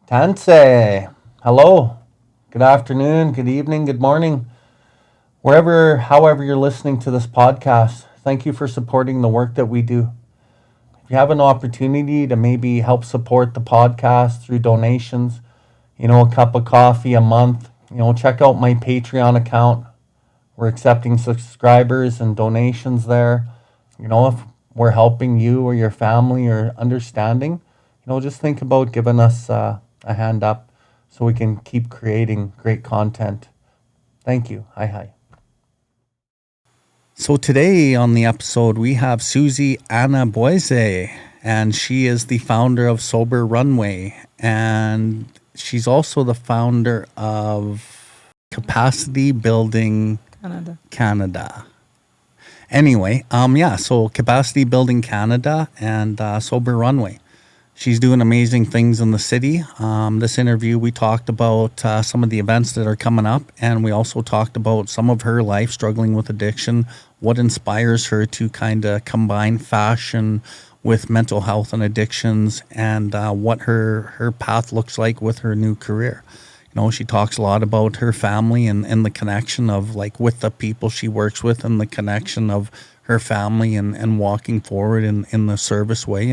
Tanse, hello. Good afternoon, good evening, good morning. However you're listening to this podcast, thank you for supporting the work that we do. If you have an opportunity to maybe help support the podcast through donations, a cup of coffee a month, check out my Patreon account. We're accepting subscribers and donations there. If we're helping you or your family or understanding, just think about giving us a hand up so we can keep creating great content. Thank you. Hi. So today on the episode, we have Suzzy A, and she is the founder of Sober Runway, and she's also the founder of Capacity Building Canada. Anyway, so Capacity Building Canada and Sober Runway. She's doing amazing things in the city. This interview, we talked about some of the events that are coming up, and we also talked about some of her life struggling with addiction, what inspires her to kind of combine fashion with mental health and addictions, and what her path looks like with her new career. She talks a lot about her family and the connection of like with the people she works with and the connection of her family and walking forward in the service way.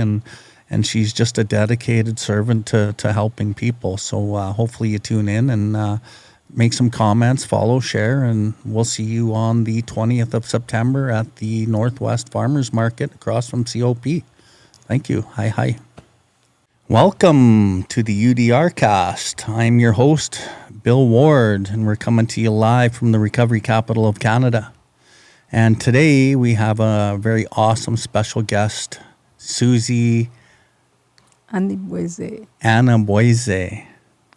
And she's just a dedicated servant to helping people. So hopefully you tune in and make some comments, follow, share, and we'll see you on the 20th of September at the Northwest Farmers Market across from COP. Thank you. Hi. Welcome to the UDRcast. I'm your host, Bill Ward, and we're coming to you live from the recovery capital of Canada. And today we have a very awesome special guest, Suzzy A.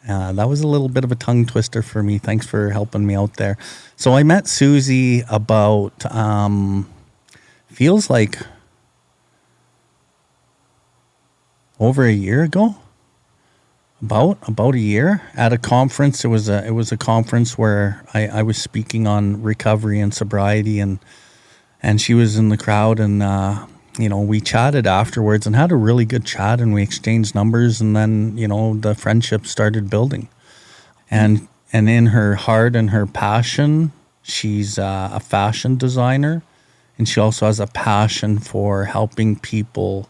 That was a little bit of a tongue twister for me. Thanks for helping me out there. So I met Suzzy about, feels like over a year ago. About a year at a conference. It was a conference where I was speaking on recovery and sobriety, and she was in the crowd, and we chatted afterwards and had a really good chat, and we exchanged numbers, and then the friendship started building. And in her heart and her passion, she's a fashion designer, and she also has a passion for helping people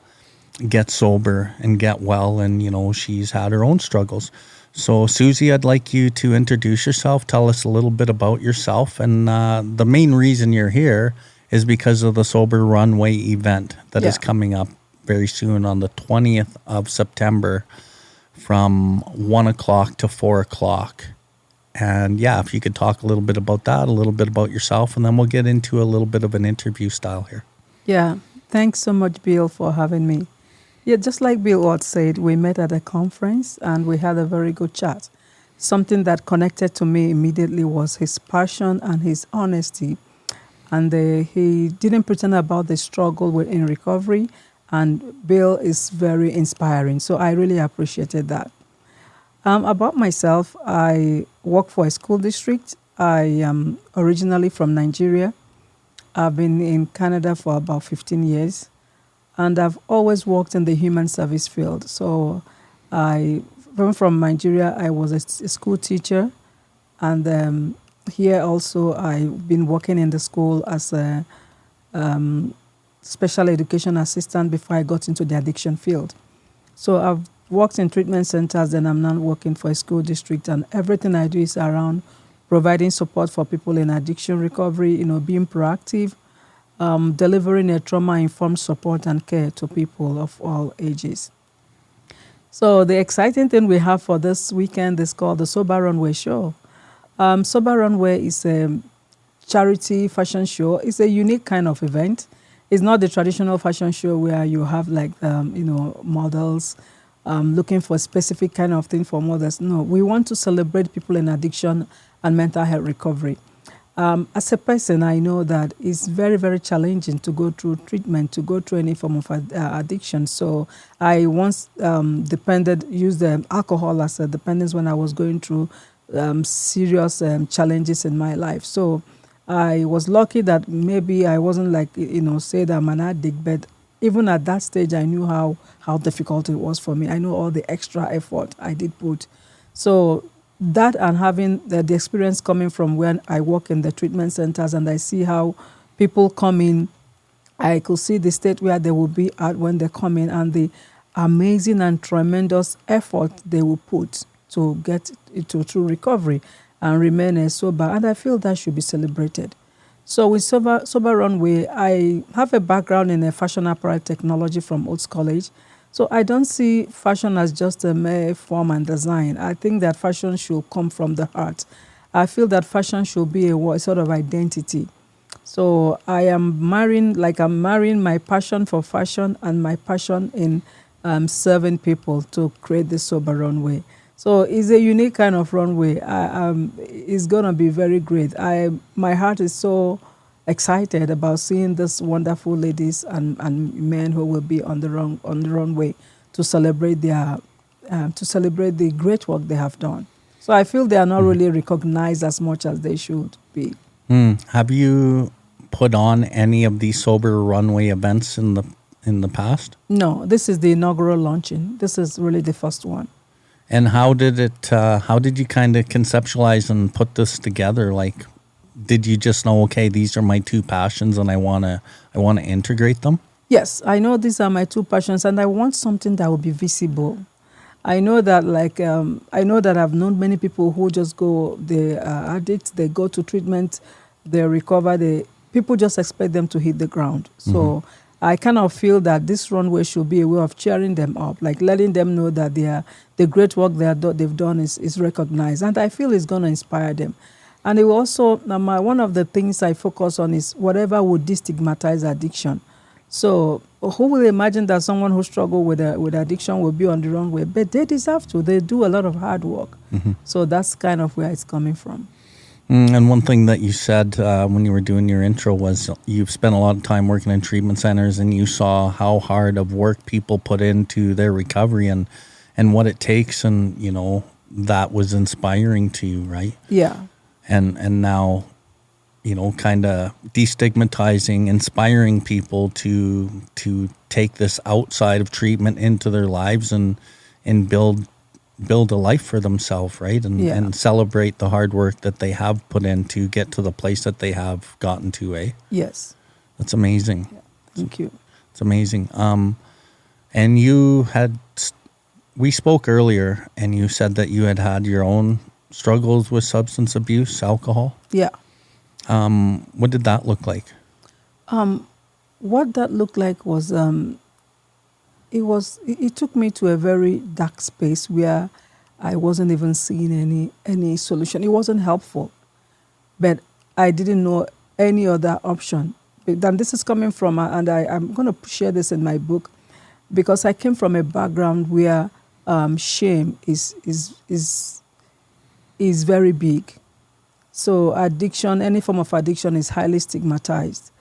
get sober and get well, and she's had her own struggles. So Suzzy, I'd like you to introduce yourself, tell us a little bit about yourself, and the main reason you're here is because of the Sober Runway event that is coming up very soon on the 20th of September from 1 o'clock to 4 o'clock. And if you could talk a little bit about that, a little bit about yourself, and then we'll get into a little bit of an interview style here. Yeah, thanks so much, Bill, for having me. Yeah, just like Bill Watt said, we met at a conference and we had a very good chat. Something that connected to me immediately was his passion and his honesty. And he didn't pretend about the struggle in recovery. And Bill is very inspiring. So I really appreciated that. About myself, I work for a school district. I am originally from Nigeria. I've been in Canada for about 15 years. And I've always worked in the human service field. So from Nigeria, I was a school teacher. And here also, I've been working in the school as a special education assistant before I got into the addiction field. So I've worked in treatment centers, and I'm now working for a school district. And everything I do is around providing support for people in addiction recovery, being proactive, delivering a trauma-informed support and care to people of all ages. So the exciting thing we have for this weekend is called the Sober Runway Show. Sober Runway is a charity fashion show. It's a unique kind of event. It's not the traditional fashion show where you have models looking for a specific kind of thing for models. No, we want to celebrate people in addiction and mental health recovery. As a person, I know that it's very, very challenging to go through treatment, to go through any form of addiction. So I once used alcohol as a dependence when I was going through serious challenges in my life. So I was lucky that maybe I wasn't say that I'm an addict, but even at that stage, I knew how difficult it was for me. I know all the extra effort I did put. So that, and having the experience coming from when I work in the treatment centers and I see how people come in, I could see the state where they will be at when they come in, and the amazing and tremendous effort they will put to get to true recovery and remain sober. And I feel that should be celebrated. So with Sober Runway, I have a background in a fashion apparel technology from Oates College. So I don't see fashion as just a mere form and design. I think that fashion should come from the heart. I feel that fashion should be a sort of identity. So I'm marrying my passion for fashion and my passion in serving people to create the Sober Runway. So it's a unique kind of runway. It's going to be very great. My heart is so excited about seeing these wonderful ladies and men who will be on the runway to celebrate the great work they have done. So I feel they are not really recognized as much as they should be. Have you put on any of these Sober Runway events in the past? No, this is the inaugural launching. This is really the first one. And how did you kind of conceptualize and put this together? Like, did you just know, okay, these are my two passions and I want to integrate them? Yes, I know these are my two passions, and I want something that will be visible. I know that I've known many people who just go, they are addicts, they go to treatment, they recover, people just expect them to hit the ground. So I kind of feel that this runway should be a way of cheering them up, like letting them know that the great work they've done is recognized. And I feel it's going to inspire them. And it will also, one of the things I focus on is whatever would destigmatize addiction. So who will imagine that someone who struggles with addiction will be on the wrong way? But they deserve to. They do a lot of hard work. So that's kind of where it's coming from. And one thing that you said when you were doing your intro was you've spent a lot of time working in treatment centers, and you saw how hard of work people put into their recovery and what it takes, and that was inspiring to you, right? Yeah. And now, kind of destigmatizing, inspiring people to take this outside of treatment into their lives and build a life for themselves, right? And celebrate the hard work that they have put in to get to the place that they have gotten to, eh? Yes. That's amazing. Yeah. Thank you. It's amazing. And we spoke earlier, and you said that you had your own struggles with substance abuse, alcohol. Yeah. What did that look like? What that looked like was it took me to a very dark space where I wasn't even seeing any solution. It wasn't helpful, but I didn't know any other option. Then this is coming from, and I'm going to share this in my book, because I came from a background where shame is very big. So addiction, any form of addiction, is highly stigmatized.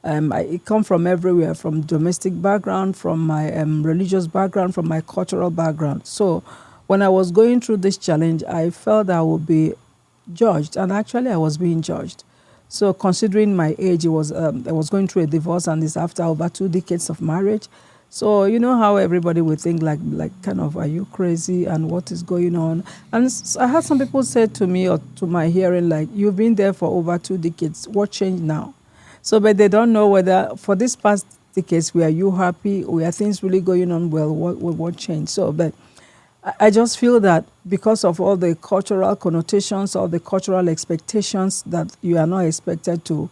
I come from everywhere, from domestic background, from my religious background, from my cultural background. So when I was going through this challenge, I felt I would be judged, and actually I was being judged. So considering my age, I was going through a divorce, and it's after over 2 decades of marriage. So you know how everybody would think like kind of, are you crazy, and what is going on? And I had some people say to me, or to my hearing, like, you've been there for over 2 decades, what changed now? So, but they don't know whether for this past decades, were you happy? Were things really going on well? What changed? So, but I just feel that because of all the cultural connotations, all the cultural expectations, that you are not expected to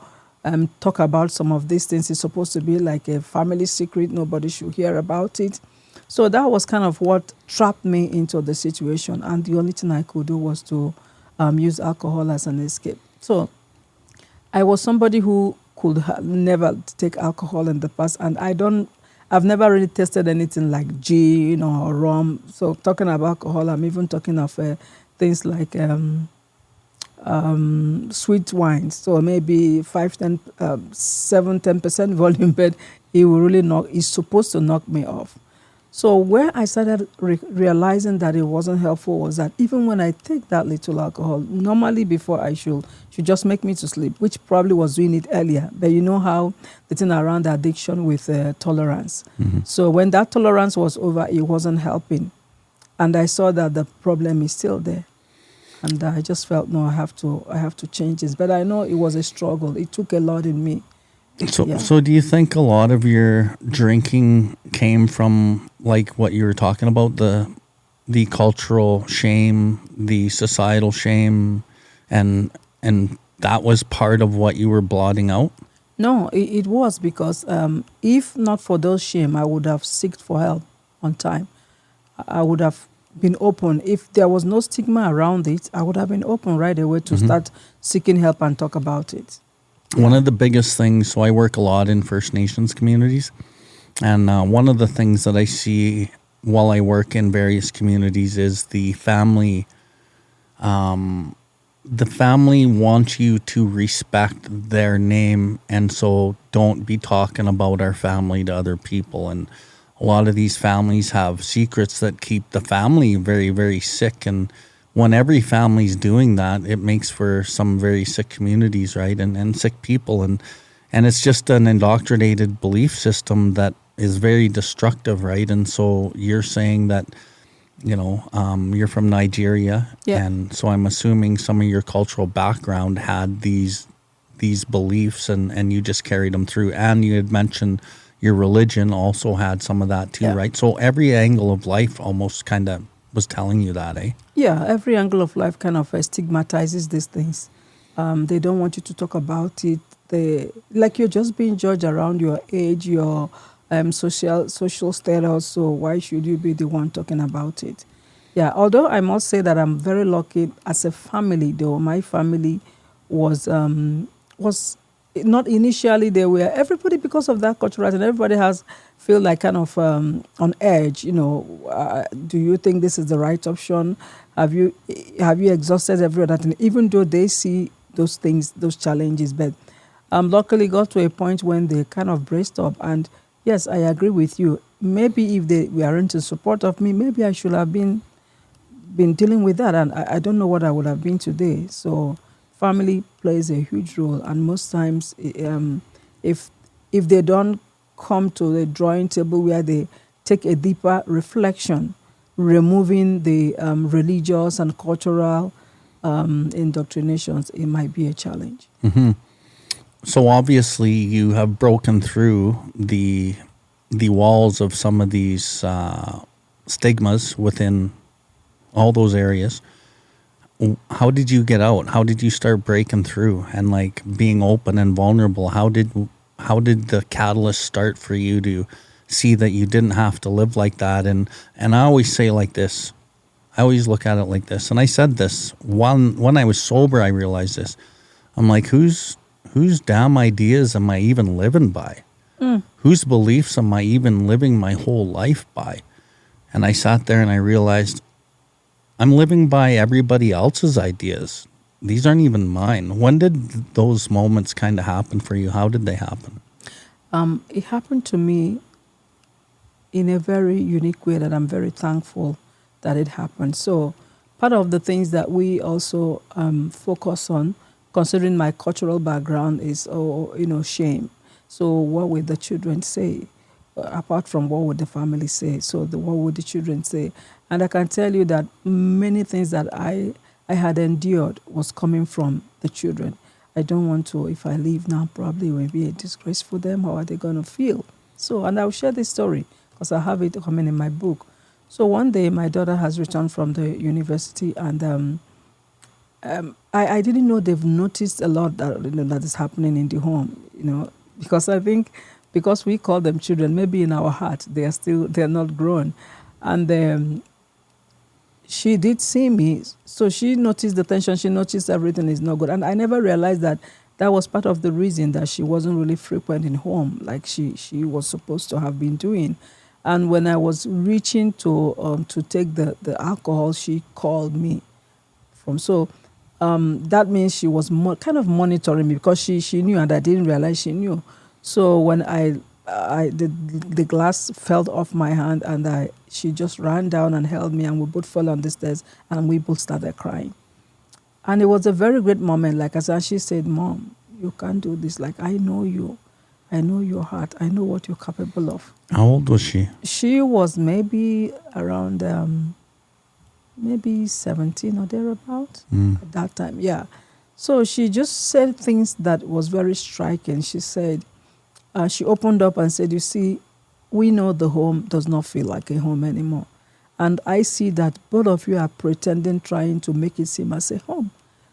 talk about some of these things. It's supposed to be like a family secret. Nobody should hear about it. So that was kind of what trapped me into the situation. And the only thing I could do was to use alcohol as an escape. So I was somebody who could never take alcohol in the past, and I've never really tasted anything like gin or rum. So talking about alcohol, I'm even talking of things like sweet wines. So maybe 10% volume, but it will really it's supposed to knock me off. So where I started realizing that it wasn't helpful was that even when I take that little alcohol, normally before I should just make me to sleep, which probably was doing it earlier. But you know how the thing around addiction with tolerance. So when that tolerance was over, it wasn't helping. And I saw that the problem is still there. And I just felt, no, I have to change this. But I know it was a struggle. It took a lot in me. So do you think a lot of your drinking came from like what you were talking about, the cultural shame, the societal shame, and that was part of what you were blotting out? No, it was because if not for those shame, I would have sought for help on time. I would have been open. If there was no stigma around it, I would have been open right away to start seeking help and talk about it. One of the biggest things, so I work a lot in First Nations communities, and one of the things that I see while I work in various communities is the family wants you to respect their name, and so don't be talking about our family to other people. And a lot of these families have secrets that keep the family very, very sick. And when every family's doing that, it makes for some very sick communities, right? And sick people. And it's just an indoctrinated belief system that is very destructive, right? And so you're saying that, you're from Nigeria. Yeah. And so I'm assuming some of your cultural background had these beliefs and you just carried them through. And you had mentioned your religion also had some of that too, right? So every angle of life almost kind of was telling you that, eh? Yeah, every angle of life kind of stigmatizes these things. They don't want you to talk about it. Like you're just being judged around your age, your social status. So why should you be the one talking about it? Yeah, although I must say that I'm very lucky as a family, though. My family was not initially, they were everybody, because of that cultural, and everybody feel like kind of on edge. Do you think this is the right option? Have you exhausted every other thing? Even though they see those things, those challenges, but luckily got to a point when they kind of braced up. And yes, I agree with you. Maybe if they weren't in support of me, maybe I should have been dealing with that, and I don't know what I would have been today. So family plays a huge role, and most times, if they don't come to the drawing table where they take a deeper reflection, removing the religious and cultural indoctrinations, it might be a challenge. Mm-hmm. So obviously, you have broken through the walls of some of these stigmas within all those areas. How did you get out? How did you start breaking through and like being open and vulnerable? How did the catalyst start for you to see that you didn't have to live like that? And I always say like this, I always look at it like this. And I said this when I was sober, I realized this. I'm like, whose damn ideas am I even living by? Whose beliefs am I even living my whole life by? And I sat there and I realized I'm living by everybody else's ideas. These aren't even mine. When did those moments kind of happen for you? How did they happen? It happened to me in a very unique way that I'm very thankful that it happened. So part of the things that we also focus on, considering my cultural background, is shame. So what would the children say? Apart from what would the family say? So what would the children say? And I can tell you that many things that I had endured was coming from the children. I don't want to, if I leave now, probably it will be a disgrace for them. How are they going to feel? So, and I'll share this story because I have it coming in my book. So one day my daughter has returned from the university, and I didn't know they've noticed a lot that is happening in the home, because I think because we call them children, maybe in our heart they're not grown. And she did see me, so she noticed the tension, she noticed everything is not good. And I never realized that was part of the reason that she wasn't really frequent in home like she was supposed to have been doing. And when I was reaching to take the alcohol, she called me that means she was kind of monitoring me, because she knew, and I didn't realize she knew. So when I the glass fell off my hand, and she just ran down and held me, and we both fell on the stairs, and we both started crying. And it was a very great moment. Like as she said, "Mom, you can't do this. Like I know you, I know your heart, I know what you're capable of." How old was she? She was maybe around maybe 17 or thereabout at that time. Yeah. So she just said things that was very striking. She said, she opened up and said, "You see, we know the home does not feel like a home anymore. And I see that both of you are pretending, trying to make it seem as a home.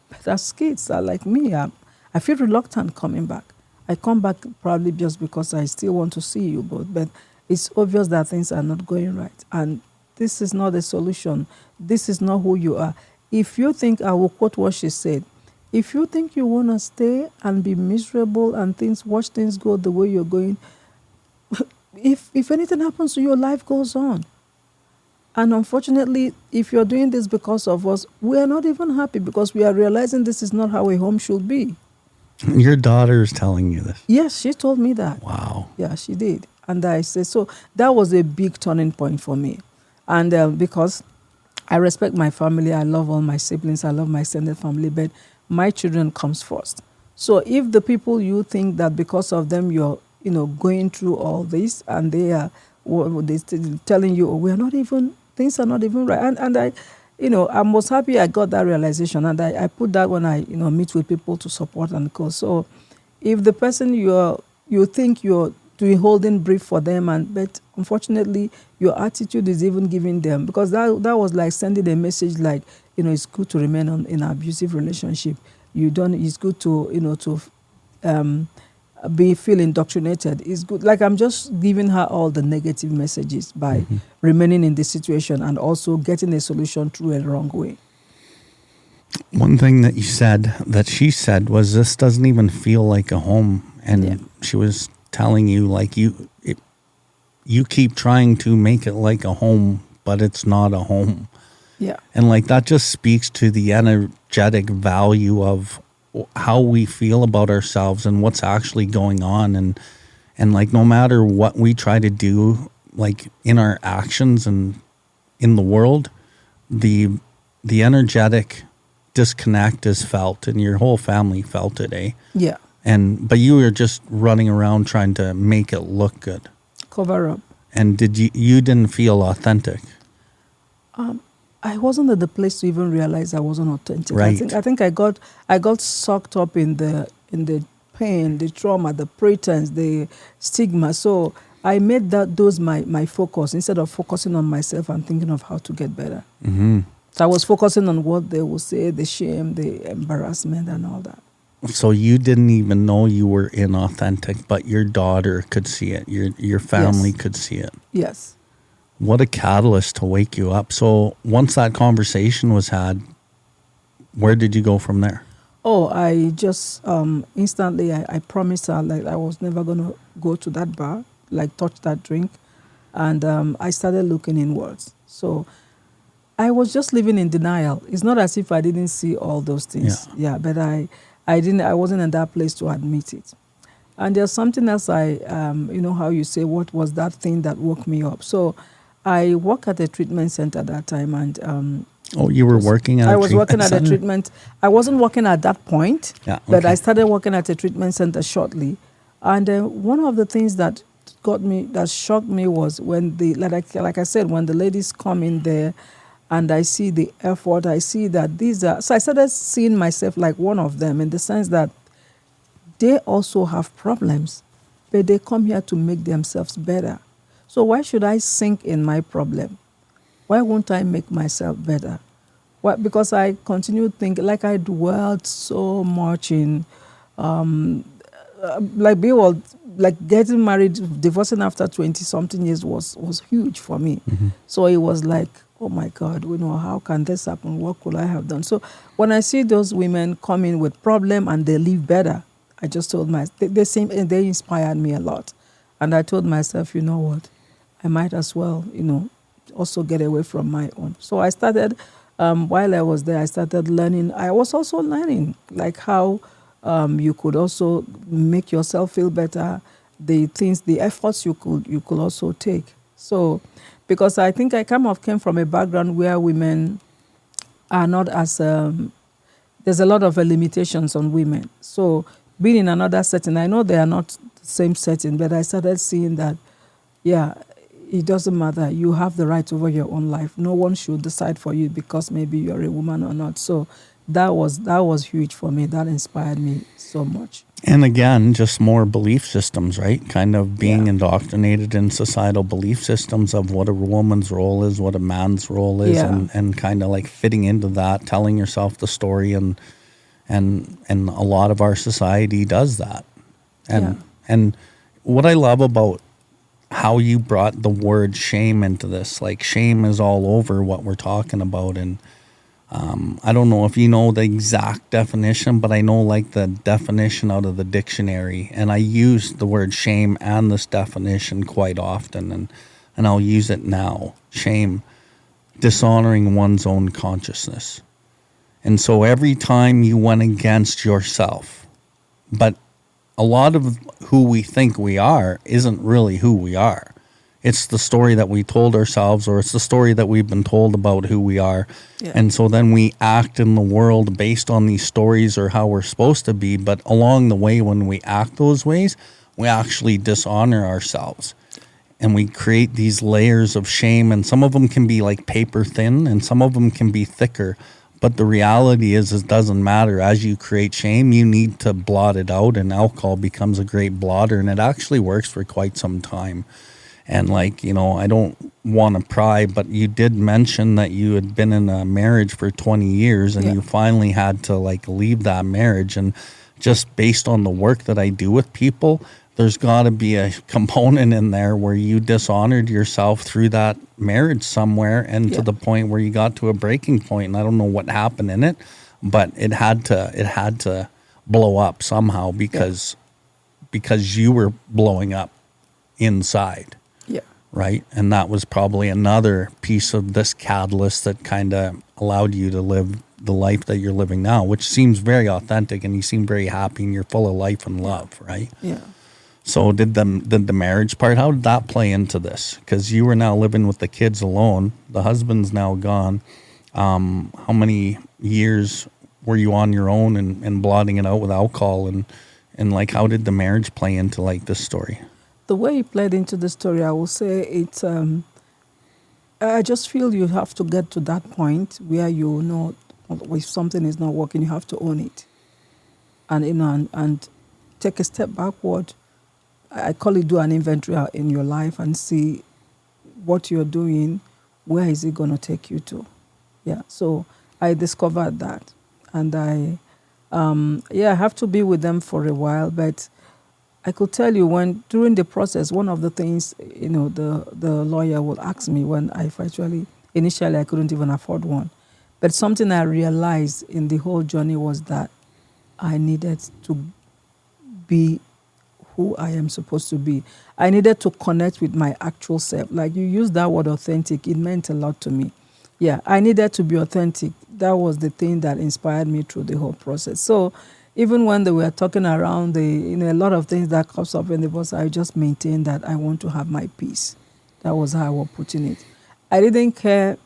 But as kids are like me, I feel reluctant coming back. I come back probably just because I still want to see you both. But it's obvious that things are not going right. And this is not a solution. This is not who you are. If you think," I will quote what she said, "if you think you want to stay and be miserable and watch things go the way you're going, if anything happens to you, your life goes on. And unfortunately, if you're doing this because of us, we are not even happy because we are realizing this is not how a home should be." Your daughter is telling you this? Yes, she told me that. Wow. Yeah, she did. And I said, so that was a big turning point for me. And because I respect my family, I love all my siblings, I love my extended family, but my children comes first. So if the people you think that because of them you're going through all this, and they are telling you, "Oh, things are not even right," and I I was happy I got that realization, and I put that when I meet with people to support and co. So if the person you think you're doing holding brief for them, but unfortunately your attitude is even giving them, because that was like sending a message like, it's good to remain in an abusive relationship. It's good to feel indoctrinated. It's good. Like I'm just giving her all the negative messages by remaining in this situation and also getting a solution through a wrong way. One thing that she said was, "This doesn't even feel like a home." And she was telling you, like, you keep trying to make it like a home, but it's not a home. Yeah. And like that just speaks to the energetic value of how we feel about ourselves and what's actually going on. And like, no matter what we try to do, like in our actions and in the world, the energetic disconnect is felt, and your whole family felt it, eh? Yeah. But you were just running around trying to make it look good. Cover up. And you didn't feel authentic? I wasn't at the place to even realize I wasn't authentic. Right. I think I got sucked up in the pain, the trauma, the pretense, the stigma. So I made those my focus instead of focusing on myself and thinking of how to get better. Mm-hmm. So I was focusing on what they would say, the shame, the embarrassment, and all that. So you didn't even know you were inauthentic, but your daughter could see it. Your family could see it. Yes. What a catalyst to wake you up. So once that conversation was had, where did you go from there? Oh, I just instantly, I promised her like I was never going to go to that bar, like touch that drink. And I started looking inwards. So I was just living in denial. It's not as if I didn't see all those things. Yeah, but I wasn't in that place to admit it. And there's something else how you say, what was that thing that woke me up? So I work at a treatment center at that time, and you were working at a treatment center? I was working at a treatment. I wasn't working at that point, but I started working at a treatment center shortly. And one of the things that shocked me was when like I said, when the ladies come in there and I see the effort, I see that so I started seeing myself like one of them, in the sense that they also have problems, but they come here to make themselves better. So why should I sink in my problem? Why won't I make myself better? Why? Because I continue thinking, like I dwelled so much in, like getting married, divorcing after 20-something years was huge for me. Mm-hmm. So it was like, oh my God, how can this happen? What could I have done? So when I see those women come in with problem and they live better, I just told myself, they inspired me a lot. And I told myself, you know what, I might as well, also get away from my own. So I started, while I was there, I started learning. I was also learning like how you could also make yourself feel better. the things, the efforts you could also take. So, because I think I came from a background where women are not as there's a lot of limitations on women. So being in another setting, I know they are not the same setting, but I started seeing that, yeah, it doesn't matter. You have the right over your own life. No one should decide for you because maybe you're a woman or not. So that was huge for me. That inspired me so much. And again, just more belief systems, right? Kind of being Yeah. indoctrinated in societal belief systems of what a woman's role is, what a man's role is, Yeah. and kind of like fitting into that, telling yourself the story, and a lot of our society does that. And Yeah. and what I love about how you brought the word shame into this, like shame is all over what we're talking about, and I don't know if you know the exact definition, but I know like the definition out of the dictionary, and I use the word shame and this definition quite often, and I'll use it now. Shame, dishonoring one's own consciousness. And so every time you went against yourself, but a lot of who we think we are isn't really who we are. It's the story that we told ourselves, or it's the story that we've been told about who we are. Yeah. And so then we act in the world based on these stories or how we're supposed to be. But along the way, when we act those ways, we actually dishonor ourselves. And we create these layers of shame. And some of them can be like paper thin, and some of them can be thicker. But the reality is, it doesn't matter. As you create shame, you need to blot it out. And alcohol becomes a great blotter. And it actually works for quite some time. And like, you know, I don't want to pry, but you did mention that you had been in a marriage for 20 years and Yeah. you finally had to like leave that marriage. And just based on the work that I do with people, there's got to be a component in there where you dishonored yourself through that marriage somewhere, and Yeah. to the point where you got to a breaking point. And I don't know what happened in it, but it had to blow up somehow because you were blowing up inside. Yeah. Right. And that was probably another piece of this catalyst that kind of allowed you to live the life that you're living now, which seems very authentic, and you seem very happy and you're full of life and love. Right. Yeah. So did the marriage part, how did that play into this? Because you were now living with the kids alone. The husband's now gone. How many years were you on your own and blotting it out with alcohol? And like, how did the marriage play into like this story? The way it played into the story, I will say it's. I just feel you have to get to that point where you know if something is not working, you have to own it, and and take a step backward. I call it do an inventory in your life and see what you're doing. Where is it going to take you to? Yeah. So I discovered that, and I have to be with them for a while, but I could tell you during the process, one of the things, the lawyer will ask me when initially I couldn't even afford one. But something I realized in the whole journey was that I needed to be who I am supposed to be. I needed to connect with my actual self. Like you used that word authentic, it meant a lot to me. Yeah, I needed to be authentic. That was the thing that inspired me through the whole process. So even when they were talking around a lot of things that comes up in the bus, I just maintained that I want to have my peace. That was how I was putting it. I didn't care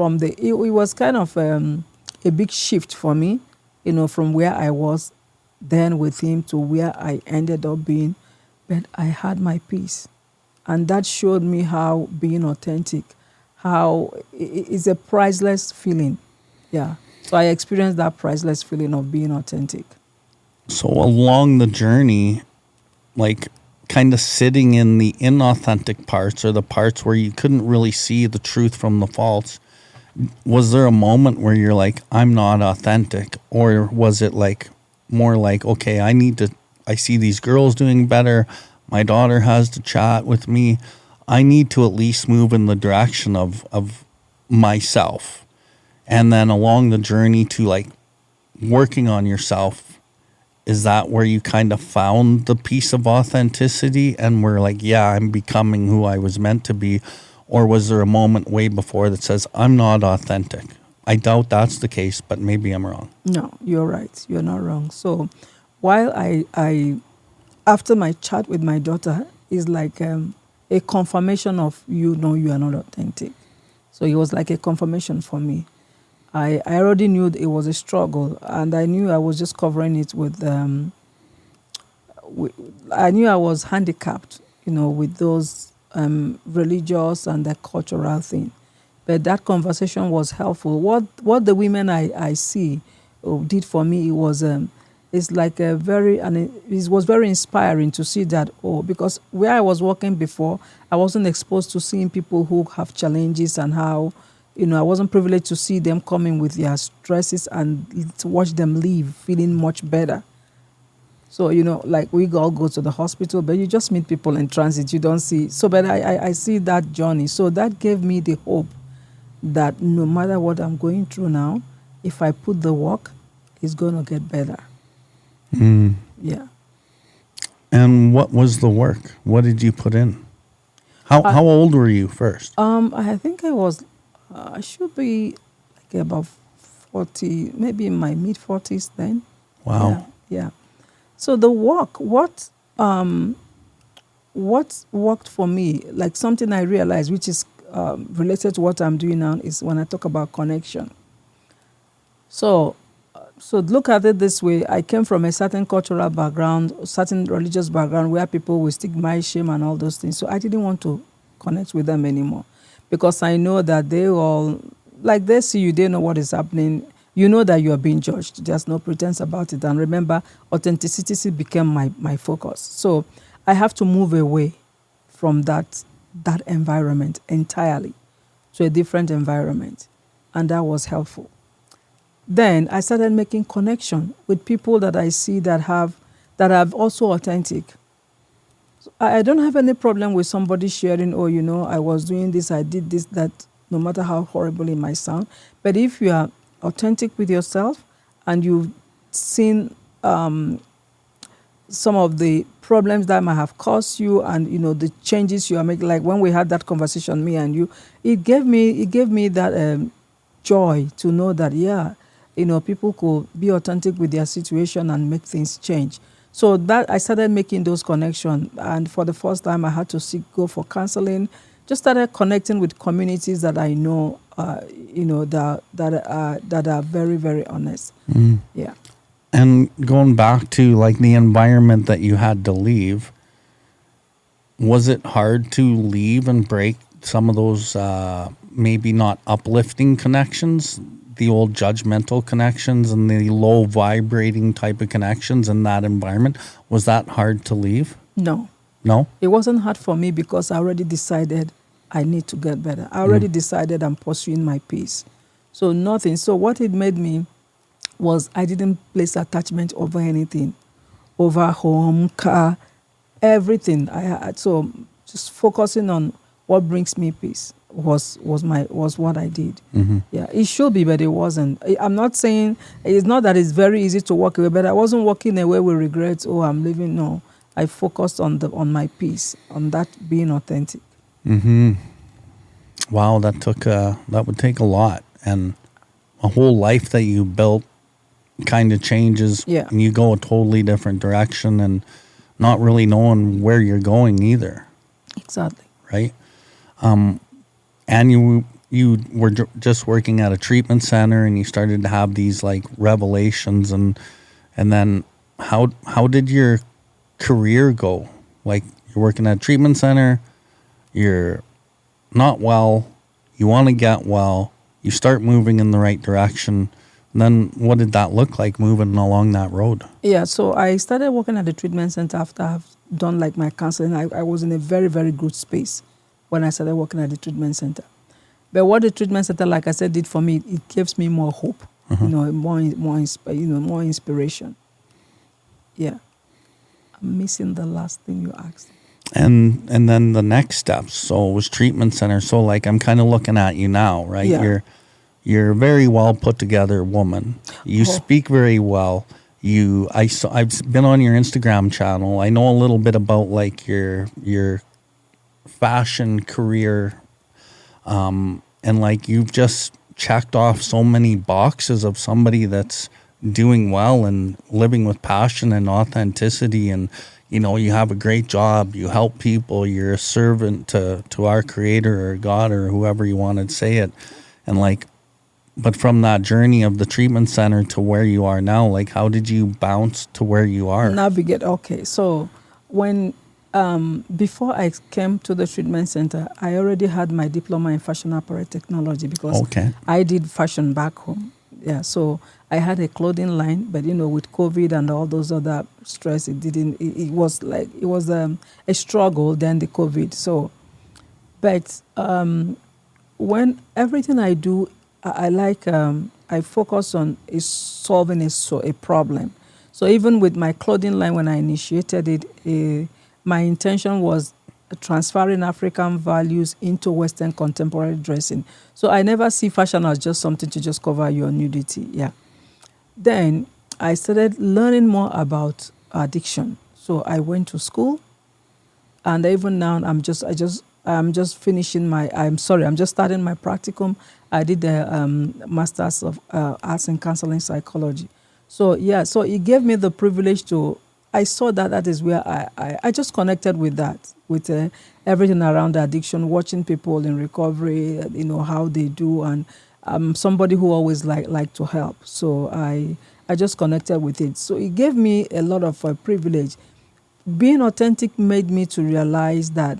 it was kind of a big shift for me, from where I was then with him to where I ended up being. But I had my peace. And that showed me how being authentic, how it's a priceless feeling. Yeah. So I experienced that priceless feeling of being authentic. So along the journey, like kind of sitting in the inauthentic parts, or the parts where you couldn't really see the truth from the false, was there a moment where you're like, I'm not authentic? Or was it like more like, okay, I see these girls doing better. My daughter has to chat with me. I need to at least move in the direction of myself. And then along the journey to like working on yourself, is that where you kind of found the piece of authenticity and were like, yeah, I'm becoming who I was meant to be? Or was there a moment way before that says, I'm not authentic? I doubt that's the case, but maybe I'm wrong. No, you're right. You're not wrong. So while I after my chat with my daughter is like a confirmation of, you know, you are not authentic. So it was like a confirmation for me. I already knew it was a struggle, and I knew I was just covering it with I knew I was handicapped, you know, with those religious and the cultural thing. But that conversation was helpful. What the women I see did for me, it was it's like a very, and it was very inspiring to see that. Oh, because where I was working before, I wasn't exposed to seeing people who have challenges and how, you know, I wasn't privileged to see them coming with their stresses and to watch them leave feeling much better. So, you know, like we all go to the hospital, but you just meet people in transit, you don't see. So, but I see that journey. So that gave me the hope that no matter what I'm going through now, if I put the work, it's going to get better. Mm. Yeah. And what was the work? What did you put in? How old were you first? I think I should be like about 40, maybe in my mid 40s then. Wow. Yeah. So the work, what worked for me, like something I realized, which is related to what I'm doing now, is when I talk about connection. So look at it this way. I came from a certain cultural background, certain religious background where people will stigma, shame, and all those things. So I didn't want to connect with them anymore because I know that they all, like they see you, they know what is happening. You know that you are being judged. There's no pretense about it. And remember, authenticity became my focus. So I have to move away from that environment entirely to a different environment. And that was helpful. Then I started making connection with people that I see that are also authentic. So I don't have any problem with somebody sharing, oh, you know, I was doing this, I did this, that, no matter how horrible it might sound. But if you are authentic with yourself and you've seen some of the problems that might have caused you and, you know, the changes you are making, like when we had that conversation, me and you, it gave me that joy to know that, yeah, you know, people could be authentic with their situation and make things change. So that I started making those connections, and for the first time, I had to go for counseling. Just started connecting with communities that I know, you know, that are very, very honest. Mm. Yeah. And going back to like the environment that you had to leave, was it hard to leave and break some of those maybe not uplifting connections, the old judgmental connections and the low vibrating type of connections in that environment? Was that hard to leave? No. No? It wasn't hard for me because I already decided I need to get better. I already decided I'm pursuing my peace. So nothing. So what it made me was I didn't place attachment over anything, over home, car, everything. I had. So just focusing on what brings me peace was what I did. Mm-hmm. Yeah, it should be, but it wasn't. I'm not saying it's not that it's very easy to walk away, but I wasn't walking away with regrets. Oh, I'm leaving. No, I focused on my peace, on that being authentic. Mm-hmm. Wow, that would take a lot, and a whole life that you built kind of changes. Yeah. And you go a totally different direction, and not really knowing where you're going either. Exactly. Right. And you were just working at a treatment center, and you started to have these like revelations, and then how did your career go? Like, you're working at a treatment center, you're not well, you want to get well, you start moving in the right direction. And then what did that look like moving along that road? Yeah, so I started working at the treatment center after I've done like my counseling. I was in a very, very good space when I started working at the treatment center. But what the treatment center, like I said, did for me, it gives me more hope, you know, more inspiration. Yeah. I'm missing the last thing you asked. And then the next steps. So it was treatment center. So like, I'm kind of looking at you now, right? Yeah. You're a very well put together woman. You speak very well. I've been on your Instagram channel. I know a little bit about like your fashion career, and like you've just checked off so many boxes of somebody that's doing well and living with passion and authenticity and you have a great job, you help people, you're a servant to our creator or God or whoever you want to say it. And like, but from that journey of the treatment center to where you are now, like, how did you bounce to where you are? Navigate. Okay, so when before I came to the treatment center, I already had my diploma in fashion apparel technology because Okay. I did fashion back home. Yeah, so I had a clothing line, but with COVID and all those other stress, it didn't. It was like it was a struggle. Then the COVID. So, but when everything I do, I like I focus on is solving a problem. So even with my clothing line, when I initiated it, my intention was transferring African values into Western contemporary dressing. So I never see fashion as just something to just cover your nudity. Yeah. Then I started learning more about addiction. So I went to school, and even now I'm just finishing my. I'm just starting my practicum. I did the Masters of Arts in Counseling Psychology. So yeah, so it gave me the privilege to. I saw that is where I just connected with that, with everything around addiction, watching people in recovery, how they do, and I'm somebody who always like to help. So I just connected with it. So it gave me a lot of privilege. Being authentic made me to realize that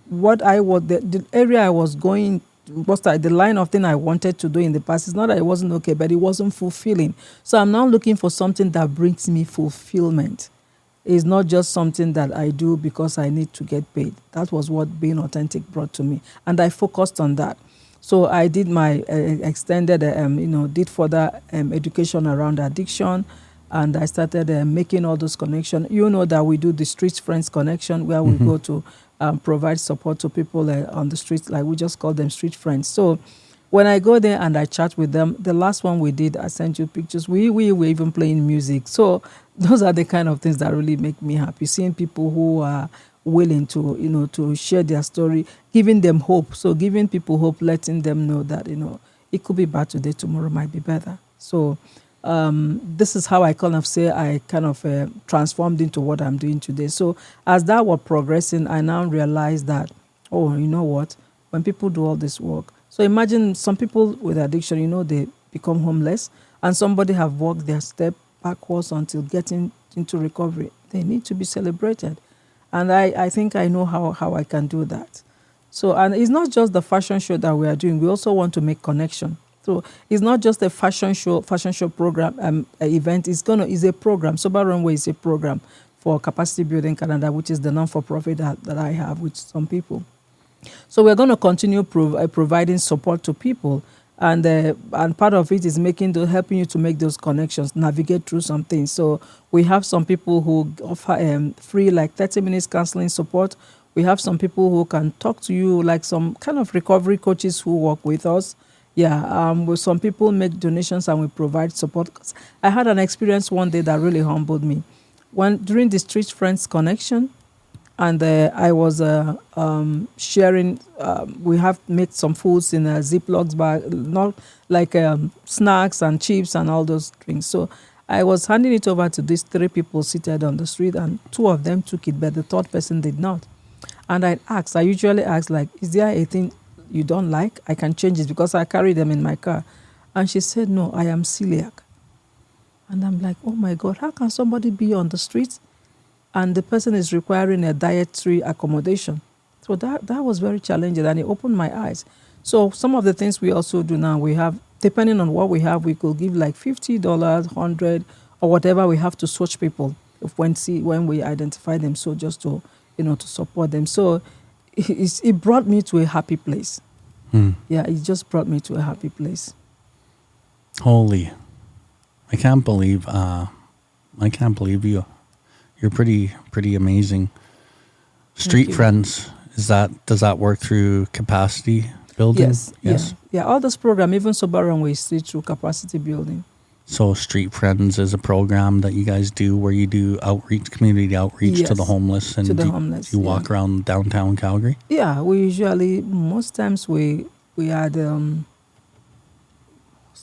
what I was the area I was going was the line of thing I wanted to do in the past. It's not that it wasn't okay, but it wasn't fulfilling. So I'm now looking for something that brings me fulfillment. It's not just something that I do because I need to get paid. That was what being authentic brought to me, and I focused on that. So I did my extended, did further education around addiction, and I started making all those connections. You know that we do the Street Friends connection, where we go to provide support to people on the streets, like we just call them street friends. So when I go there and I chat with them, the last one we did, I sent you pictures. We were even playing music. So those are the kind of things that really make me happy. Seeing people who are willing to, to share their story, giving them hope. So giving people hope, letting them know that, it could be bad today, tomorrow might be better. So this is how I kind of say I kind of transformed into what I'm doing today. So as that was progressing, I now realized that, oh, you know what? When people do all this work, so imagine some people with addiction, they become homeless, and somebody have walked their step backwards until getting into recovery. They need to be celebrated. And I think I know how I can do that. So, and it's not just the fashion show that we are doing. We also want to make connection. So it's not just a fashion show program event. It's a program. Sober Runway is a program for capacity building Canada, which is the non-for-profit that I have with some people. So we're going to continue providing support to people, and part of it is helping you to make those connections, navigate through some things. So we have some people who offer free, like 30 minutes counseling support. We have some people who can talk to you, like some kind of recovery coaches who work with us. Yeah, with some people make donations and we provide support. I had an experience one day that really humbled me. During the Street Friends connection, and I was sharing. We have made some foods in a Ziploc bag, not like snacks and chips and all those things. So I was handing it over to these 3 people seated on the street, and 2 of them took it, but the 3rd person did not. And I usually ask, like, is there a thing you don't like? I can change it because I carry them in my car. And she said, no, I am celiac. And I'm like, oh my God, how can somebody be on the street and the person is requiring a dietary accommodation? So that was very challenging, and it opened my eyes. So some of the things we also do now, we have, depending on what we have, we could give like $50, $100, or whatever we have to switch people when we identify them. So just to, to support them. So it brought me to a happy place. Yeah, it just brought me to a happy place. Holy, I can't believe you. You're pretty amazing. Street Friends, does that work through capacity building? Yes. Yeah. All this program, even Sober Runway, is through capacity building. So Street Friends is a program that you guys do where you do community outreach to the homeless, and you walk around downtown Calgary? Yeah, we usually, most times we had, what's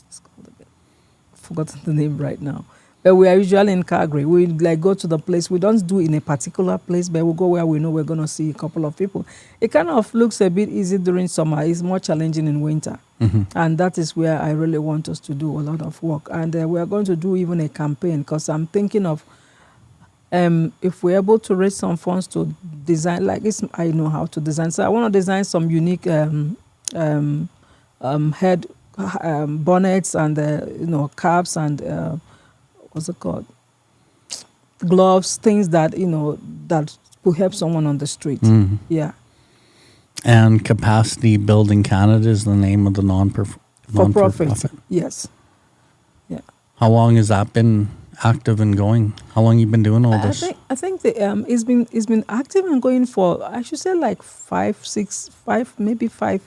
this called again? I've forgotten the name right now. But we are usually in Calgary. We like go to the place. We don't do in a particular place, but we go where we know we're going to see a couple of people. It kind of looks a bit easy during summer. It's more challenging in winter. And that is where I really want us to do a lot of work. And we are going to do even a campaign, because I'm thinking of if we're able to raise some funds to design, like this, I know how to design. So I want to design some unique head bonnets and caps and what's it called, gloves, things that that will help someone on the street. Yeah. And Capacity Building Canada is the name of the non-profit. Yes. Yeah. How long has that been active and going? How long you been doing all this? I think it's been active and going for, I should say, like 5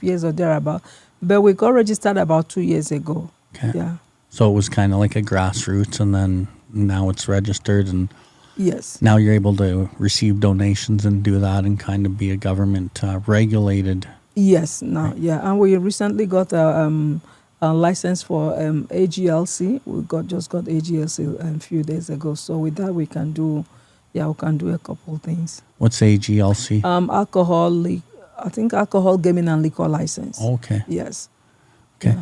years or thereabout. But we got registered about 2 years ago. Okay. Yeah. So it was kind of like a grassroots, and then now it's registered, and yes, now you're able to receive donations and do that and kind of be a government regulated. Yes, now, right. Yeah. And we recently got a license for AGLC. Just got AGLC a few days ago. So with that, we can do a couple things. What's AGLC? Alcohol, gaming, and liquor license. Okay. Yes. Okay.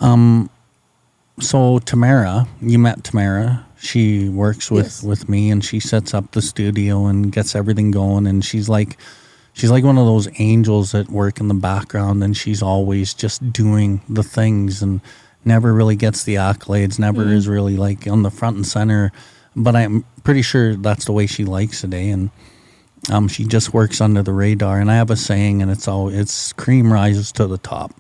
Yeah. So Tamara, you met Tamara. She works with me, and she sets up the studio and gets everything going. And she's like one of those angels that work in the background, and she's always just doing the things and never really gets the accolades, never is really like on the front and center. But I'm pretty sure that's the way she likes it, eh? And she just works under the radar. And I have a saying, and it's cream rises to the top.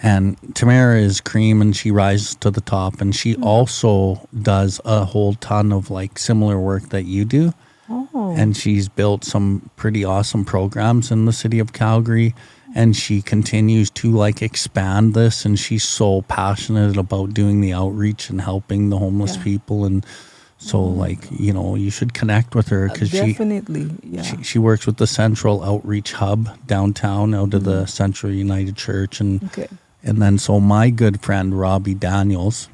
And Tamara is cream, and she rises to the top. And she also does a whole ton of like similar work that you do. Oh. And she's built some pretty awesome programs in the city of Calgary. And she continues to like expand this. And she's so passionate about doing the outreach and helping the homeless people. And so you should connect with her, because she works with the Central Outreach Hub downtown out of the Central United Church. And then so my good friend Robbie Daniels,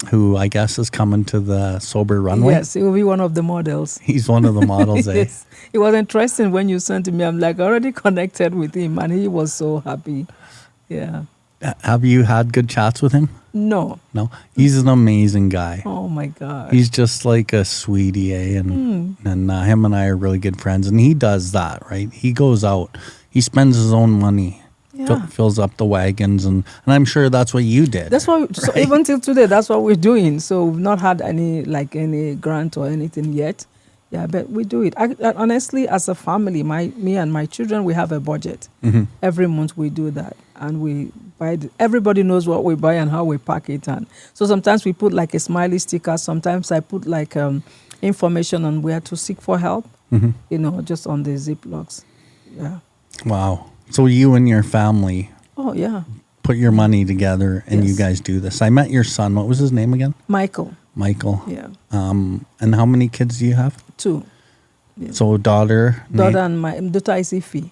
who I guess is coming to the Sober Runway. Yes, he will be one of the models. He's one of the models, eh? Yes. It was interesting when you sent me. I'm like already connected with him, and he was so happy. Yeah. Have you had good chats with him? No. He's an amazing guy. Oh my God. He's just like a sweetie, eh? And him and I are really good friends. And he does that, right? He goes out. He spends his own money. Fills up the wagons, and I'm sure that's what you did. That's what. So even till today, that's what we're doing. So we've not had any grant or anything yet. Yeah, but we do it. Honestly, as a family, me and my children, we have a budget. Every month we do that, and we buy. Everybody knows what we buy and how we pack it, and so sometimes we put like a smiley sticker. Sometimes I put like information on where to seek for help. Just on the Ziplocs. Yeah. Wow. So you and your family put your money together, and you guys do this. I met your son. What was his name again? Michael. Yeah. And how many kids do you have? 2. Yeah. So daughter and my daughter is Ify.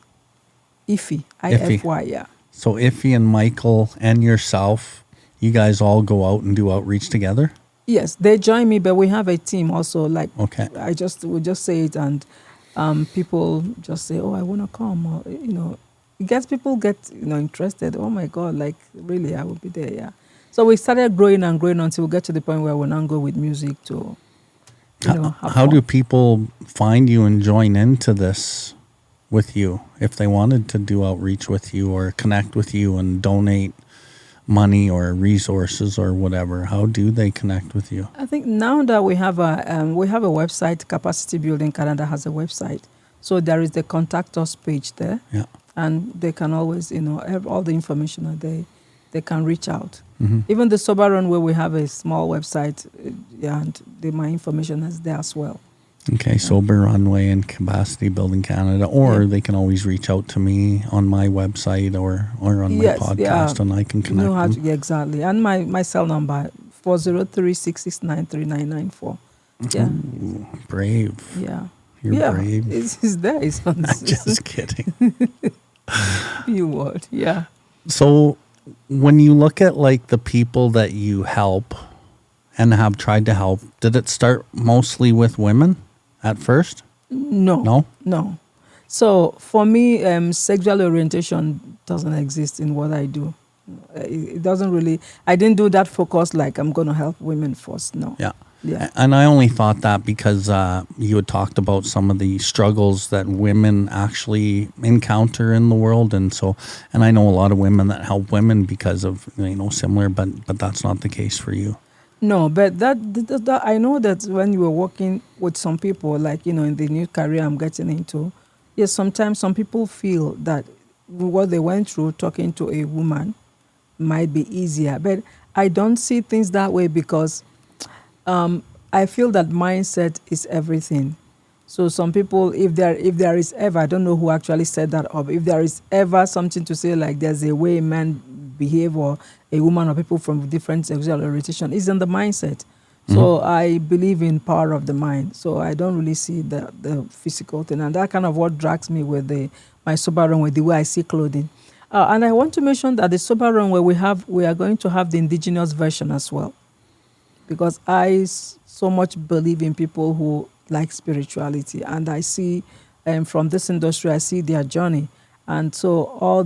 Ify, yeah. So Ify and Michael and yourself, you guys all go out and do outreach together? Yes, they join me, but we have a team also. Like, okay. We just say it, and people just say, "Oh, I want to come," or people get interested. Oh my God, like really, I will be there. Yeah. So we started growing and growing until we get to the point where we now go with music to, how do people find you and join into this with you if they wanted to do outreach with you or connect with you and donate money or resources or whatever? How do they connect with you? I think now that we have a website, Capacity Building Canada has a website, so there is the contact us page there. Yeah. And they can always, have all the information are there. They can reach out. Even the Sober Runway, we have a small website, and my information is there as well. Okay, Sober Runway and Capacity Building Canada, or they can always reach out to me on my website or on my podcast, and I can connect them. Exactly. And my cell number, 403-669-3994. Yeah. Ooh, brave. Yeah. You're brave. It's there. It's on the I'm just kidding. You would, yeah. So when you look at like the people that you help and have tried to help. Did it start mostly with women at first? No. No? No. So for me, sexual orientation doesn't exist in what I do. It doesn't really. I didn't do that focus like I'm going to help women first. No. Yeah. Yeah. And I only thought that because you had talked about some of the struggles that women actually encounter in the world, and I know a lot of women that help women because of similar, but that's not the case for you. No, but that I know that when you were working with some people, like in the new career I'm getting into, yes, sometimes some people feel that what they went through talking to a woman might be easier, but I don't see things that way because I feel that mindset is everything. So some people, if there is ever, I don't know who actually set that up, if there is ever something to say like there's a way men behave or a woman or people from different sexual orientation, is in the mindset. So I believe in power of the mind. So I don't really see the physical thing, and that kind of what drags me with my Sober Runway, the way I see clothing. And I want to mention that the Sober Runway we are going to have the indigenous version as well, because I so much believe in people who like spirituality, and I see from this industry, I see their journey, and so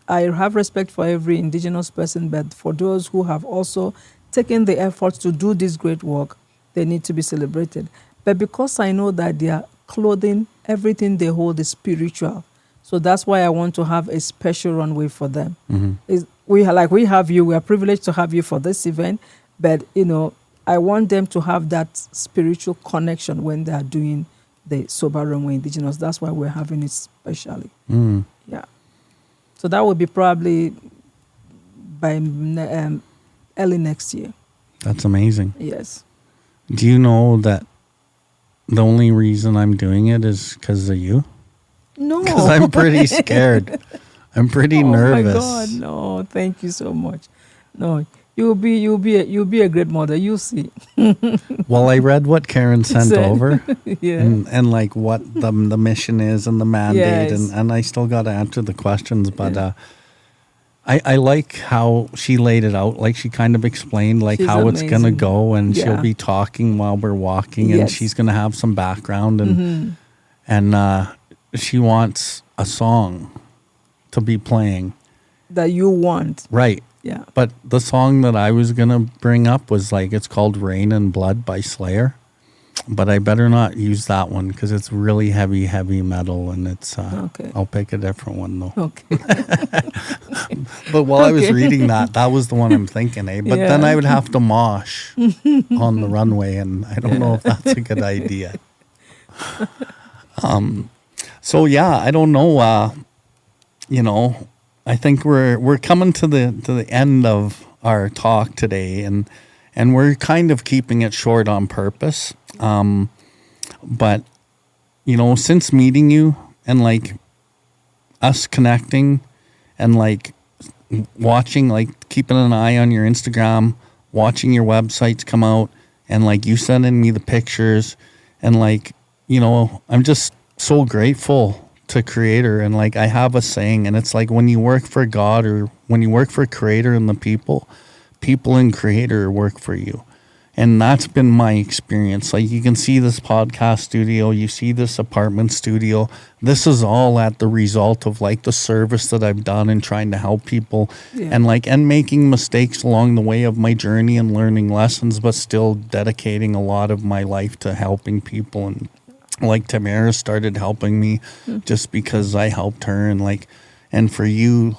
I have respect for every indigenous person, but for those who have also taken the effort to do this great work, they need to be celebrated. But because I know that their clothing, everything they hold is spiritual, so that's why I want to have a special runway for them. We have you, we are privileged to have you for this event, but I want them to have that spiritual connection when they are doing the Sober Runway Indigenous. That's why we're having it specially. Yeah. So that will be probably by early next year. That's amazing. Yes. Do you know that the only reason I'm doing it is because of you? No. Because I'm pretty scared. I'm pretty nervous. Oh my God, no! Thank you so much. No, you'll be a great mother. You'll see. Well, I read what Karen sent over, Yeah. and like what the mission is and the mandate, Yes. and I still got to answer the questions, but I like how she laid it out. Like she kind of explained like She's how it's gonna amazing. go, and Yeah. she'll be talking while we're walking, and Yes. she's gonna have some background, and she wants a song to be playing. That you want. Right. Yeah. But the song that I was going to bring up was it's called Rain and Blood by Slayer. But I better not use that one because it's really heavy, heavy metal. And it's, Okay. I'll pick a different one though. Okay. But while I was Okay. reading that was the one I'm thinking, eh? But then Yeah. I would have to mosh on the runway, and I don't know if that's a good idea. So yeah, I don't know, I think we're coming to the end of our talk today, and we're kind of keeping it short on purpose. But since meeting you and like us connecting and like watching, like keeping an eye on your Instagram, watching your websites come out, and like you sending me the pictures, and like I'm just so grateful to Creator. And like I have a saying, and it's like when you work for God or when you work for Creator and the people in Creator work for you. And that's been my experience. Like you can see this podcast studio, you see this apartment studio. This is all at the result of like the service that I've done in trying to help people, Yeah. and making mistakes along the way of my journey and learning lessons, but still dedicating a lot of my life to helping people. And like Tamara started helping me just because I helped her, and for you,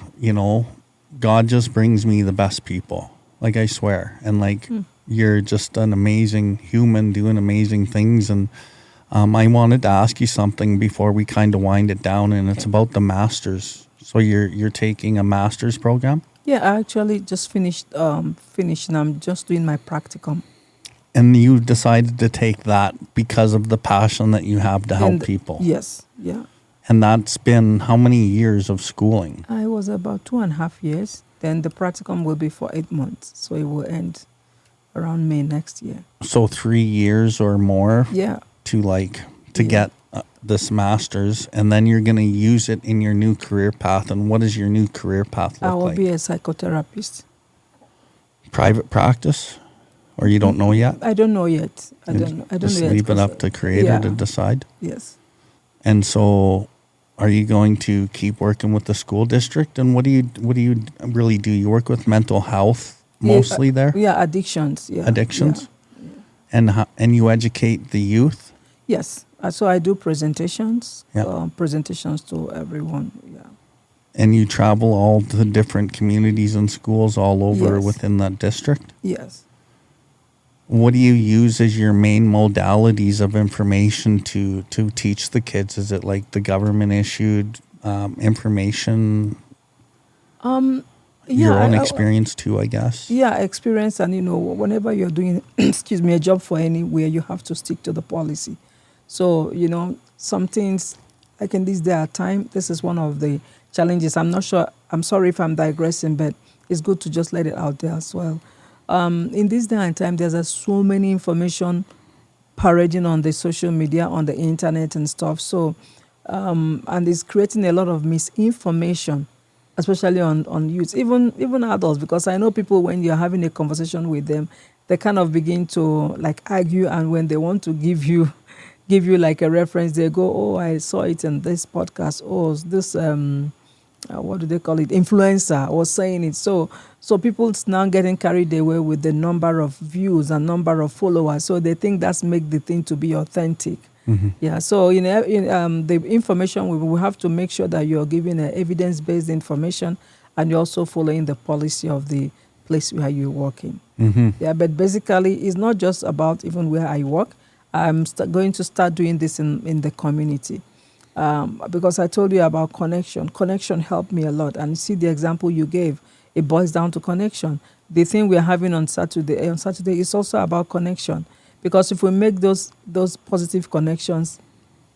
God just brings me the best people. Like I swear, and like you're just an amazing human doing amazing things. And I wanted to ask you something before we kind of wind it down, and it's about the masters. So you're taking a master's program? Yeah, I actually just finished, and I'm just doing my practicum. And you decided to take that because of the passion that you have to help people. Yes, yeah. And that's been how many years of schooling? I was about 2.5 years. Then the practicum will be for 8 months. So it will end around May next year. So 3 years or more Yeah. to Yeah. get this master's, and then you're going to use it in your new career path. And what does your new career path look I will like? be a psychotherapist. Private practice? Or you don't know yet? I don't know yet. I don't know. Just yet. leave it up to Creator yeah. to decide. Yes. And so, are you going to keep working with the school district? And what do you really do? You work with mental health mostly there? Yeah, addictions. Yeah. Addictions? Yeah. And you educate the youth? Yes. So I do presentations. Yeah. Presentations to everyone. Yeah. And you travel all the different communities and schools all over within that district? Yes. What do you use as your main modalities of information to teach the kids? Is it like the government issued information? Your own experience too, I guess. Yeah, experience, and whenever you're doing, excuse me, a job for anywhere, you have to stick to the policy. So some things, like in this day and time, this is one of the challenges. I'm not sure. I'm sorry if I'm digressing, but it's good to just let it out there as well. In this day and time, there's so many information parading on the social media, on the internet and stuff. So, and it's creating a lot of misinformation, especially on youth, even adults, because I know people, when you're having a conversation with them, they kind of begin to like argue, and when they want to give you like a reference, they go, "Oh, I saw it in this podcast. Oh, this what do they call it? Influencer was saying it." So people now getting carried away with the number of views and number of followers. So they think that's make the thing to be authentic. Mm-hmm. Yeah. So the information, we have to make sure that you're giving evidence-based information, and you're also following the policy of the place where you're working. Mm-hmm. Yeah. But basically, it's not just about even where I work. I'm going to start doing this in the community. Because I told you about connection. Connection helped me a lot. And see the example you gave, it boils down to connection. The thing we're having on Saturday is also about connection. Because if we make those positive connections,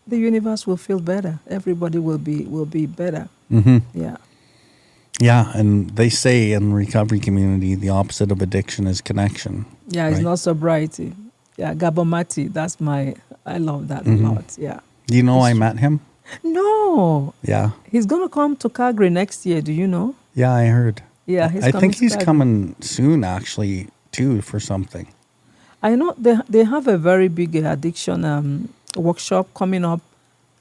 the universe will feel better. Everybody will be better. Mm-hmm. Yeah. Yeah, and they say in the recovery community, the opposite of addiction is connection. Yeah, it's not sobriety. Yeah, Gabomati, I love that a lot. Yeah. Do you know I met him? No. Yeah. He's going to come to Calgary next year. Do you know? Yeah, I heard. Yeah, I think he's coming soon, actually, too, for something. I know they have a very big addiction workshop coming up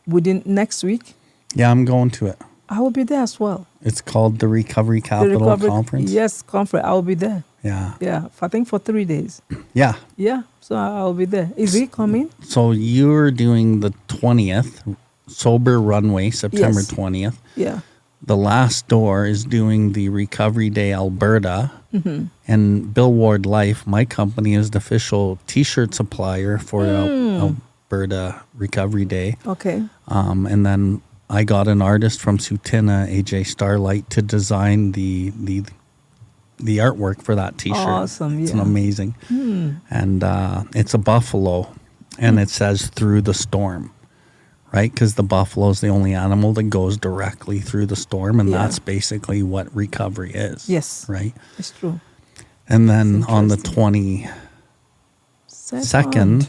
within next week. Yeah, I'm going to it. I will be there as well. It's called the Recovery Capital Conference? Yes, conference. I will be there. Yeah. Yeah, I think for 3 days. Yeah. Yeah, so I'll be there. Is he coming? So you're doing the 20th, Sober Runway, September 20th. Yeah. The Last Door is doing the Recovery Day Alberta. Mm-hmm. And BILLWARDLIFE, my company, is the official T-shirt supplier for Alberta Recovery Day. Okay. And then I got an artist from Sutina, AJ Starlight, to design the artwork for that T-shirt. Awesome, It's amazing. And it's a buffalo, and it says "Through the Storm," right? Because the buffalo is the only animal that goes directly through the storm, and that's basically what recovery is. Yes. Right? It's true. And then on the 22nd,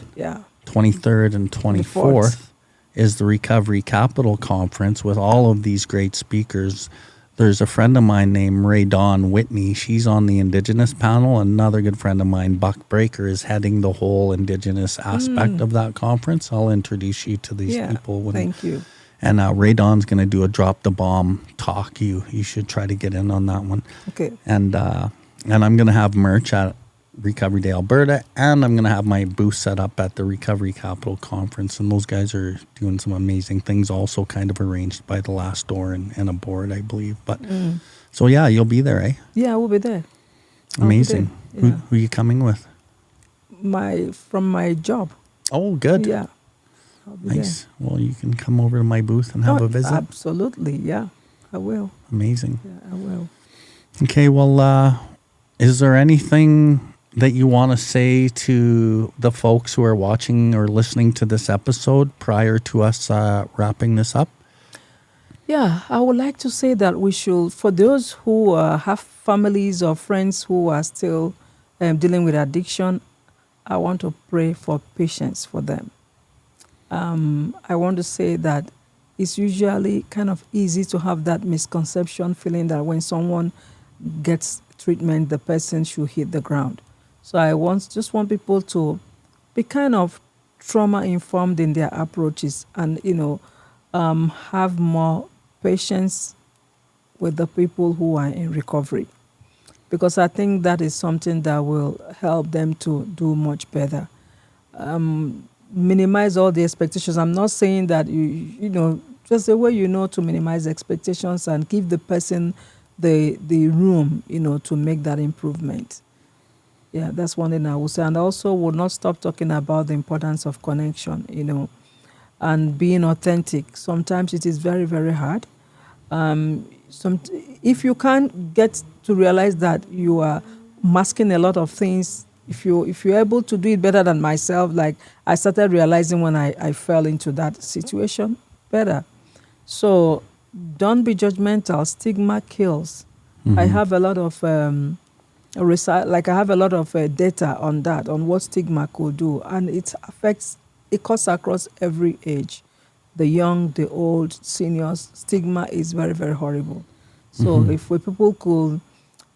23rd, and 24th is the Recovery Capital Conference with all of these great speakers. There's a friend of mine named Ray Dawn Whitney. She's on the Indigenous panel. Another good friend of mine, Buck Breaker, is heading the whole Indigenous aspect of that conference. I'll introduce you to these people. Thank you. And Ray Dawn's going to do a Drop the Bomb talk. You should try to get in on that one. Okay. And I'm going to have merch at Recovery Day Alberta, and I'm going to have my booth set up at the Recovery Capital Conference. And those guys are doing some amazing things, also kind of arranged by the Last Door and a board, I believe. But so yeah, you'll be there, eh? Yeah, I will be there. Amazing. Be there. Yeah. Who are you coming with? From my job. Oh, good. Yeah. Nice. There. Well, you can come over to my booth and have a visit. Absolutely. Yeah, I will. Amazing. Yeah, I will. Okay. Well, is there anything that you want to say to the folks who are watching or listening to this episode prior to us wrapping this up? Yeah, I would like to say that we should, for those who have families or friends who are still dealing with addiction, I want to pray for patience for them. I want to say that it's usually kind of easy to have that misconception feeling that when someone gets treatment, the person should hit the ground. So I just want people to be kind of trauma informed in their approaches, and have more patience with the people who are in recovery, because I think that is something that will help them to do much better. Minimize all the expectations. I'm not saying that just the way to minimize expectations and give the person the room to make that improvement. Yeah, that's one thing I would say. And also would not stop talking about the importance of connection, and being authentic. Sometimes it is very, very hard. If you can't get to realize that you are masking a lot of things, if you're able to do it better than myself, like I started realizing when I fell into that situation better. So don't be judgmental. Stigma kills. I have a lot of I have a lot of data on that, on what stigma could do, and it cuts across every age, the young, the old, seniors. Stigma is very, very horrible. So if people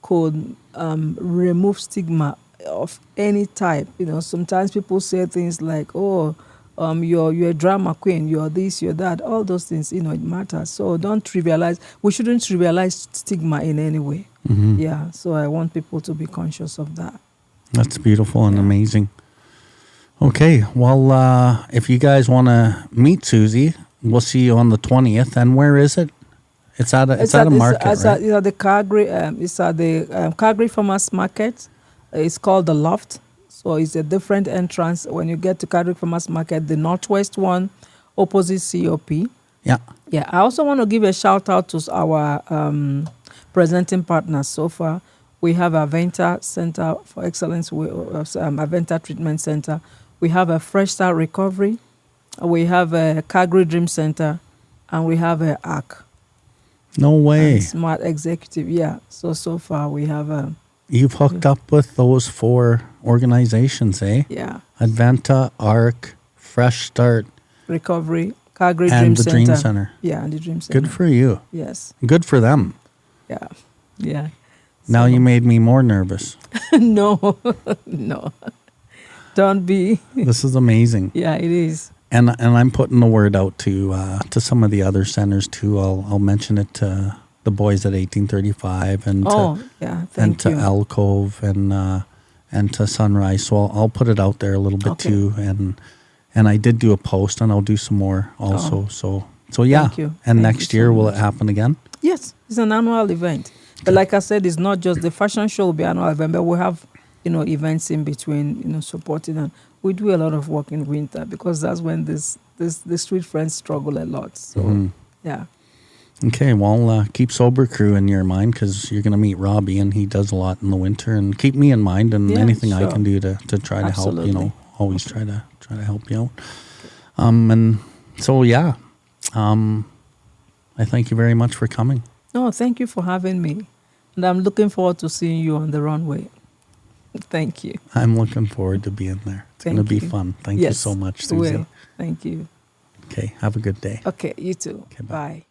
could remove stigma of any type, sometimes people say things like, "Oh, you're a drama queen, you're this, you're that." All those things, it matters. So don't trivialize. We shouldn't trivialize stigma in any way. Yeah. So I want people to be conscious of that. That's beautiful and amazing. Okay, well, if you guys want to meet Suzzy, we'll see you on the 20th. And where is it? It's at a market, right? It's at the Calgary. It's at the Calgary Farmers Market. It's called the Loft. So it's a different entrance when you get to Calgary Farmers Market, the northwest one, opposite COP. Yeah. Yeah. I also want to give a shout out to our presenting partners so far. We have Aventa Center for Excellence, Aventa Treatment Center. We have a Fresh Start Recovery. We have a Calgary Dream Center, and we have a ARC. No way. Smart Executive, yeah. So far we have You've hooked up with those 4 organizations, eh? Yeah. Adventa, ARC, Fresh Start, Recovery, Calgary and Dream the Center. Dream Center. Yeah, and the Dream Center. Good for you. Yes. Good for them. Yeah. Yeah. Now you made me more nervous. No. No. Don't be. This is amazing. Yeah, it is. And I'm putting the word out to some of the other centers too. I'll mention it to the boys at 1835 and to Alcove and to Sunrise. So I'll put it out there a little bit too. And I did do a post, and I'll do some more also. So yeah. Thank you. And Thank next you year, so will much. it happen again? Yes, it's an annual event. But like I said, it's not just the fashion show will be annual event, but we have events in between, supporting, and we do a lot of work in winter because that's when the street friends struggle a lot. So yeah. Okay, well, keep Sober Crew in your mind because you're going to meet Robbie, and he does a lot in the winter. And keep me in mind, and anything I can do to try to help. Always try to help you out. And so I thank you very much for coming. No, thank you for having me, and I'm looking forward to seeing you on the runway. Thank you. I'm looking forward to being there. It's going to be fun. Thank you so much, Suzzy. Thank you. Okay, have a good day. Okay, you too. Okay, bye. Bye.